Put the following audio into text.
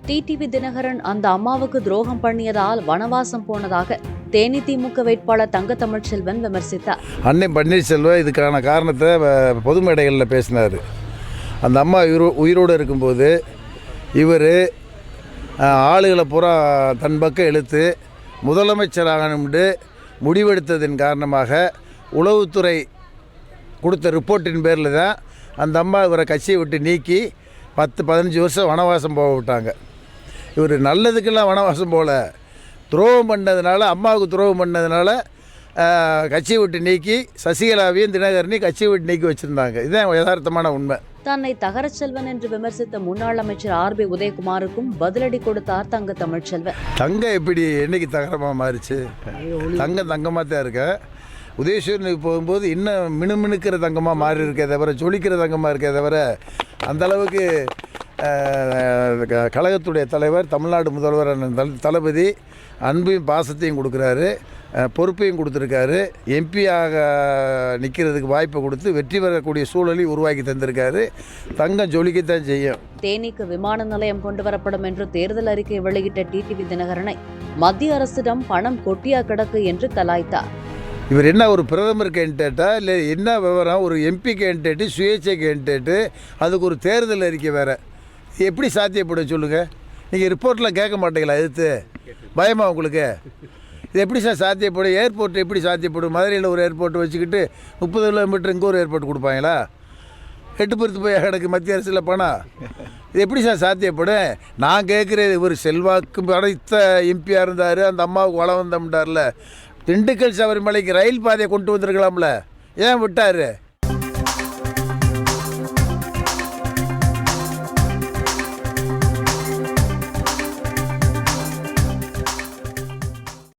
TTV Dinakaran அந்த அம்மாவுக்கு துரோகம் பண்ணியதால் வனவாசம் போனதாக தேனி திமுக வேட்பாளர் தங்க தமிழ்ச்செல்வன் விமர்சித்தார். அன்னை பன்னீர்செல்வம் இதுக்கான காரணத்தை பொது மேடைகளில் பேசினார். அந்த அம்மா உயிரோடு இருக்கும்போது இவர் ஆளுகளை பூரா தன் பக்கம் இழுத்து முதலமைச்சராகணும்னு முடிவெடுத்ததன் காரணமாக உளவுத்துறை கொடுத்த ரிப்போர்ட்டின் பேரில் தான் அந்த அம்மா இவரை கட்சியை விட்டு நீக்கி 10-15 வருஷம் வனவாசம் போக விட்டாங்க. இவர் நல்லதுக்கெல்லாம் வனவாசம் போகல, துரோகம் பண்ணதுனால, அம்மாவுக்கு துரோகம் பண்ணதுனால கட்சியை விட்டு நீக்கி சசிகலாவையும் தினகரனையும் கட்சியை விட்டு நீக்கி வச்சுருந்தாங்க. இதுதான் யதார்த்தமான உண்மை. தன்னை தகரச்செல்வன் என்று விமர்சித்த முன்னாள் அமைச்சர் RB உதயகுமாருக்கும் பதிலடி கொடுத்தார் தங்க தமிழ்ச்செல்வன். தங்கம் எப்படி என்னைக்கு தகரமாக மாறிச்சு? தங்கமாக தான் இருக்க. உதயசூரனுக்கு போகும்போது இன்னும் மினுமினுக்கிற தங்கமாக மாறி இருக்கே தவிர, ஜொலிக்கிற தங்கமாக இருக்கே தவிர, அந்தளவுக்கு கழகத்துடைய தலைவர், தமிழ்நாடு முதல்வர் தளபதி அன்பையும் பாசத்தையும் கொடுக்குறாரு, பொறுப்பையும் கொடுத்துருக்காரு. எம்பியாக நிற்கிறதுக்கு வாய்ப்பை கொடுத்து வெற்றி பெறக்கூடிய சூழலை உருவாக்கி தந்திருக்காரு. தங்கம் ஜொலிக்கத்தான் செய்யும். தேனிக்கு விமான நிலையம் கொண்டு வரப்படும் என்று தேர்தல் அறிக்கை வெளியிட்ட டிடிவி தினகரனை மத்திய அரசிடம் பணம் கொட்டியா கிடக்கு என்று கலாய்த்தார். இவர் என்ன ஒரு பிரதமர் கேண்டிடேட்டா இல்லை என்ன விவரம்? ஒரு எம்பி கேண்டிடேட்டு, சுயேட்சை கேண்டிடேட்டு, அதுக்கு ஒரு தேர்தல் அறிக்கை வேறு. எப்படி சாத்தியப்படும் சொல்லுங்கள்? நீங்கள் ரிப்போர்ட்டில் கேட்க மாட்டீங்களா? எதிர்த்து பயமா உங்களுக்கு? இது எப்படி சார் சாத்தியப்படும்? ஏர்போர்ட் எப்படி சாத்தியப்படும்? மதுரையில் ஒரு ஏர்போர்ட் வச்சுக்கிட்டு 30 கிலோமீட்டர் இங்கே ஒரு ஏர்போர்ட் கொடுப்பாங்களா? எட்டுப்பொறுத்து போய் கிடக்கு மத்திய அரசில் பணம். இது எப்படி சார் சாத்தியப்படும்? நான் கேட்குறது, இவர் செல்வாக்கு படைத்த எம்பியாக இருந்தார், அந்த அம்மாவுக்கு வளம் வந்தோம்ட்டார்ல. திண்டுக்கல் சபரிமலைக்கு ரயில் பாதையை கொண்டு வந்திருக்கலாம்ல, ஏன் விட்டார்?